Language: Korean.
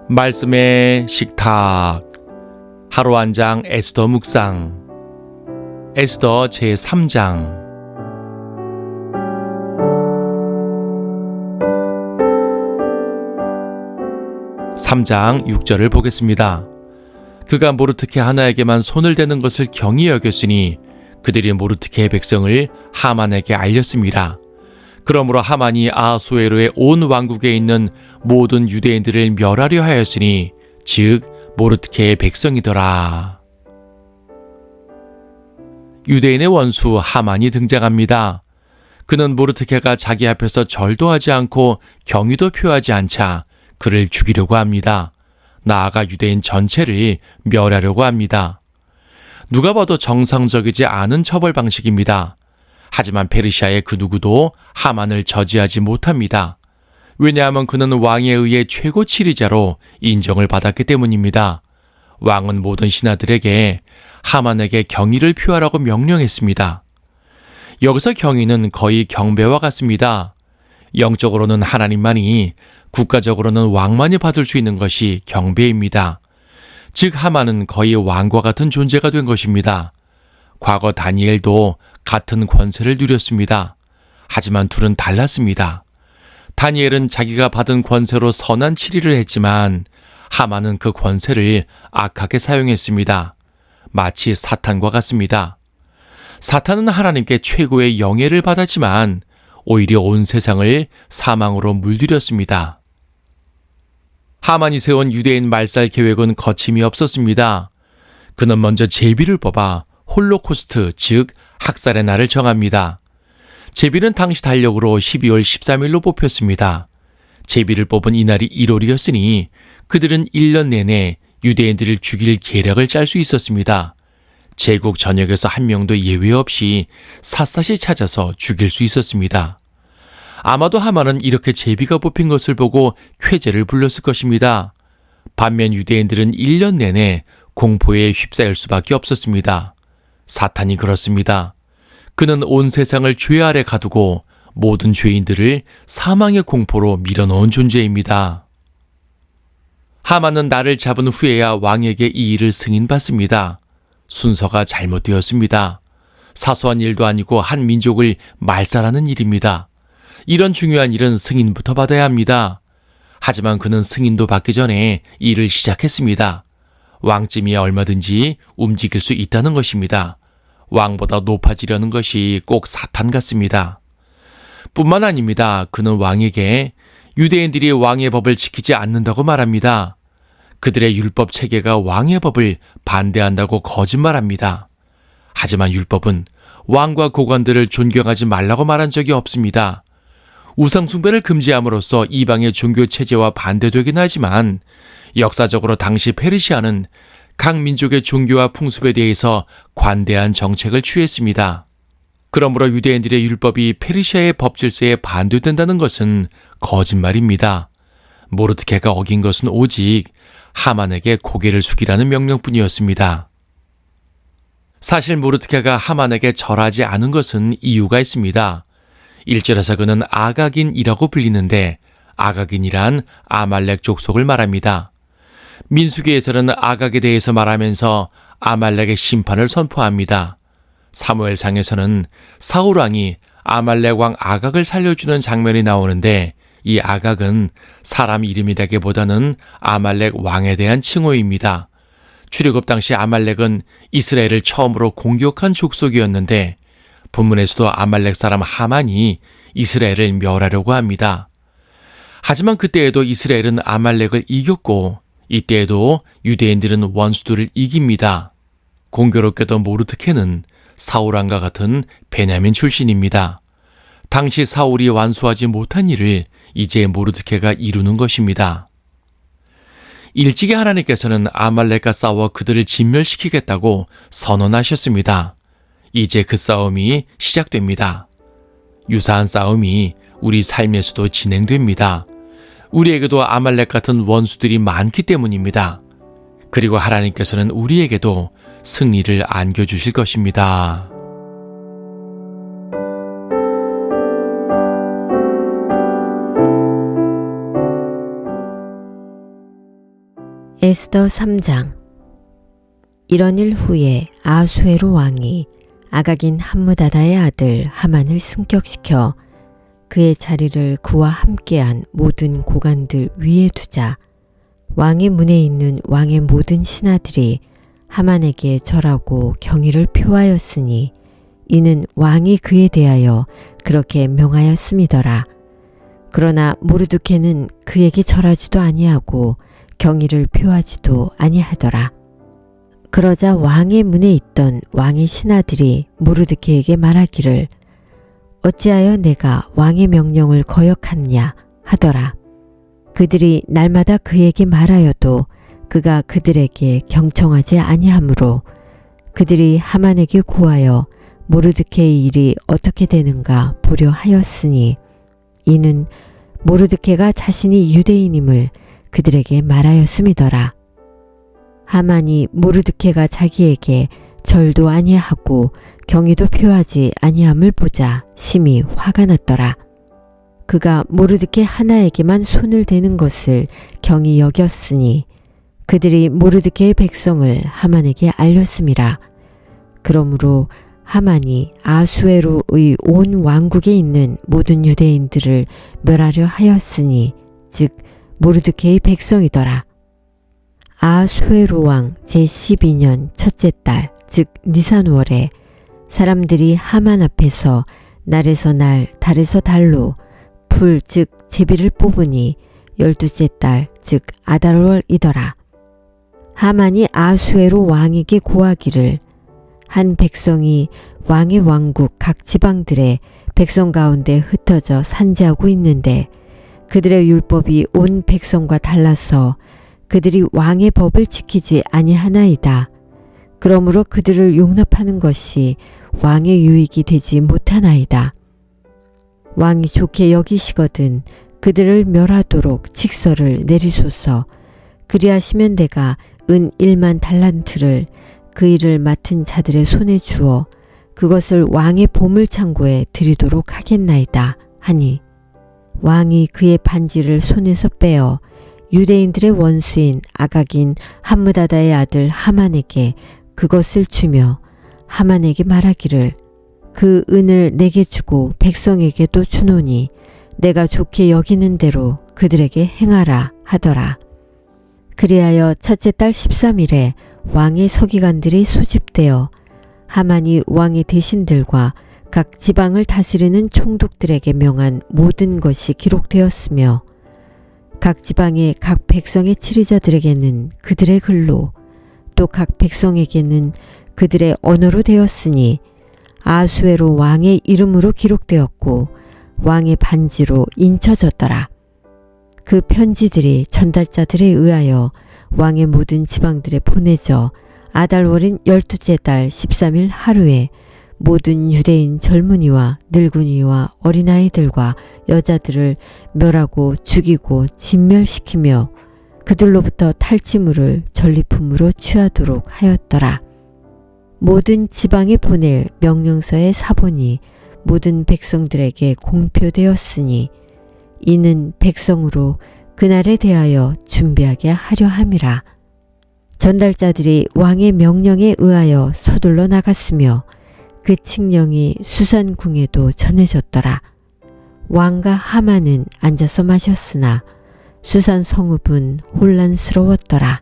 말씀의 식탁 하루 한 장 에스더 묵상 에스더 제3장 3장 6절을 보겠습니다. 그가 모르드케 하나에게만 손을 대는 것을 경히 여겼으니 그들이 모르드케의 백성을 하만에게 알렸습니다. 그러므로 하만이 아하수에로의 온 왕국에 있는 모든 유대인들을 멸하려 하였으니 즉 모르드케의 백성이더라. 유대인의 원수 하만이 등장합니다. 그는 모르드케가 자기 앞에서 절도 하지 않고 경의도 표하지 않자 그를 죽이려고 합니다. 나아가 유대인 전체를 멸하려고 합니다. 누가 봐도 정상적이지 않은 처벌 방식입니다. 하지만 페르시아의 그 누구도 하만을 저지하지 못합니다. 왜냐하면 그는 왕에 의해 최고 지리자로 인정을 받았기 때문입니다. 왕은 모든 신하들에게 하만에게 경의를 표하라고 명령했습니다. 여기서 경의는 거의 경배와 같습니다. 영적으로는 하나님만이, 국가적으로는 왕만이 받을 수 있는 것이 경배입니다. 즉 하만은 거의 왕과 같은 존재가 된 것입니다. 과거 다니엘도 같은 권세를 누렸습니다. 하지만 둘은 달랐습니다. 다니엘은 자기가 받은 권세로 선한 치리를 했지만 하만은 그 권세를 악하게 사용했습니다. 마치 사탄과 같습니다. 사탄은 하나님께 최고의 영예를 받았지만 오히려 온 세상을 사망으로 물들였습니다. 하만이 세운 유대인 말살 계획은 거침이 없었습니다. 그는 먼저 제비를 뽑아 홀로코스트, 즉 학살의 날을 정합니다. 제비는 당시 달력으로 12월 13일로 뽑혔습니다. 제비를 뽑은 이날이 1월이었으니 그들은 1년 내내 유대인들을 죽일 계략을 짤 수 있었습니다. 제국 전역에서 한 명도 예외 없이 샅샅이 찾아서 죽일 수 있었습니다. 아마도 하만은 이렇게 제비가 뽑힌 것을 보고 쾌재를 불렀을 것입니다. 반면 유대인들은 1년 내내 공포에 휩싸일 수밖에 없었습니다. 사탄이 그렇습니다. 그는 온 세상을 죄 아래 가두고 모든 죄인들을 사망의 공포로 밀어넣은 존재입니다. 하만은 나를 잡은 후에야 왕에게 이 일을 승인받습니다. 순서가 잘못되었습니다. 사소한 일도 아니고 한 민족을 말살하는 일입니다. 이런 중요한 일은 승인부터 받아야 합니다. 하지만 그는 승인도 받기 전에 일을 시작했습니다. 왕쯤이야 얼마든지 움직일 수 있다는 것입니다. 왕보다 높아지려는 것이 꼭 사탄 같습니다. 뿐만 아닙니다. 그는 왕에게 유대인들이 왕의 법을 지키지 않는다고 말합니다. 그들의 율법 체계가 왕의 법을 반대한다고 거짓말합니다. 하지만 율법은 왕과 고관들을 존경하지 말라고 말한 적이 없습니다. 우상숭배를 금지함으로써 이방의 종교 체제와 반대되긴 하지만 역사적으로 당시 페르시아는 각 민족의 종교와 풍습에 대해서 관대한 정책을 취했습니다. 그러므로 유대인들의 율법이 페르시아의 법 질서에 반대된다는 것은 거짓말입니다. 모르드케가 어긴 것은 오직 하만에게 고개를 숙이라는 명령뿐이었습니다. 사실 모르드케가 하만에게 절하지 않은 것은 이유가 있습니다. 1절에서 그는 아각인이라고 불리는데 아각인이란 아말렉 족속을 말합니다. 민수기에서는 아각에 대해서 말하면서 아말렉의 심판을 선포합니다. 사무엘상에서는 사울왕이 아말렉 왕 아각을 살려주는 장면이 나오는데 이 아각은 사람 이름이라기보다는 아말렉 왕에 대한 칭호입니다. 출애굽 당시 아말렉은 이스라엘을 처음으로 공격한 족속이었는데 본문에서도 아말렉 사람 하만이 이스라엘을 멸하려고 합니다. 하지만 그때에도 이스라엘은 아말렉을 이겼고 이때에도 유대인들은 원수들을 이깁니다. 공교롭게도 모르드케는 사울왕과 같은 베냐민 출신입니다. 당시 사울이 완수하지 못한 일을 이제 모르드케가 이루는 것입니다. 일찍이 하나님께서는 아말렉과 싸워 그들을 진멸시키겠다고 선언하셨습니다. 이제 그 싸움이 시작됩니다. 유사한 싸움이 우리 삶에서도 진행됩니다. 우리에게도 아말렉 같은 원수들이 많기 때문입니다. 그리고 하나님께서는 우리에게도 승리를 안겨주실 것입니다. 에스더 3장. 이런 일 후에 아수에로 왕이 아각인 함므다다의 아들 하만을 승격시켜 그의 자리를 그와 함께한 모든 고관들 위에 두자 왕의 문에 있는 왕의 모든 신하들이 하만에게 절하고 경의를 표하였으니 이는 왕이 그에 대하여 그렇게 명하였음이더라. 그러나 모르드케는 그에게 절하지도 아니하고 경의를 표하지도 아니하더라. 그러자 왕의 문에 있던 왕의 신하들이 모르드케에게 말하기를 어찌하여 내가 왕의 명령을 거역하느냐 하더라. 그들이 날마다 그에게 말하여도 그가 그들에게 경청하지 아니하므로 그들이 하만에게 구하여 모르드케의 일이 어떻게 되는가 보려 하였으니 이는 모르드케가 자신이 유대인임을 그들에게 말하였음이더라. 하만이 모르드케가 자기에게 절도 아니하고 경의도 표하지 아니함을 보자 심히 화가 났더라. 그가 모르드케 하나에게만 손을 대는 것을 경히 여겼으니 그들이 모르드케의 백성을 하만에게 알렸음이라. 그러므로 하만이 아수에로의 온 왕국에 있는 모든 유대인들을 멸하려 하였으니 즉 모르드케의 백성이더라. 아수에로 왕 제12년 첫째 달 즉 니산월에 사람들이 하만 앞에서 날에서 날 달에서 달로 풀 즉 제비를 뽑으니 12째 달 즉 아달월이더라. 하만이 아수에로 왕에게 고하기를 한 백성이 왕의 왕국 각 지방들의 백성 가운데 흩어져 산지하고 있는데 그들의 율법이 온 백성과 달라서 그들이 왕의 법을 지키지 아니하나이다. 그러므로 그들을 용납하는 것이 왕의 유익이 되지 못하나이다. 왕이 좋게 여기시거든 그들을 멸하도록 직서를 내리소서. 그리하시면 내가 은 1만 달란트를 그 일을 맡은 자들의 손에 주어 그것을 왕의 보물창고에 드리도록 하겠나이다 하니 왕이 그의 반지를 손에서 빼어 유대인들의 원수인 아각인 함므다다의 아들 하만에게 그것을 주며 하만에게 말하기를 그 은을 내게 주고 백성에게도 주노니 내가 좋게 여기는 대로 그들에게 행하라 하더라. 그리하여 첫째 달 13일에 왕의 서기관들이 소집되어 하만이 왕의 대신들과 각 지방을 다스리는 총독들에게 명한 모든 것이 기록되었으며 각 지방의 각 백성의 치리자들에게는 그들의 글로 또 각 백성에게는 그들의 언어로 되었으니 아수에로 왕의 이름으로 기록되었고 왕의 반지로 인쳐졌더라. 그 편지들이 전달자들에 의하여 왕의 모든 지방들에 보내져 아달월인 12째 달 13일 하루에 모든 유대인 젊은이와 늙은이와 어린아이들과 여자들을 멸하고 죽이고 진멸시키며 그들로부터 탈취물을 전리품으로 취하도록 하였더라. 모든 지방에 보낼 명령서의 사본이 모든 백성들에게 공표되었으니 이는 백성으로 그날에 대하여 준비하게 하려 함이라. 전달자들이 왕의 명령에 의하여 서둘러 나갔으며 그 칙령이 수산궁에도 전해졌더라. 왕과 하만은 앉아서 마셨으나 수산 성읍은 혼란스러웠더라.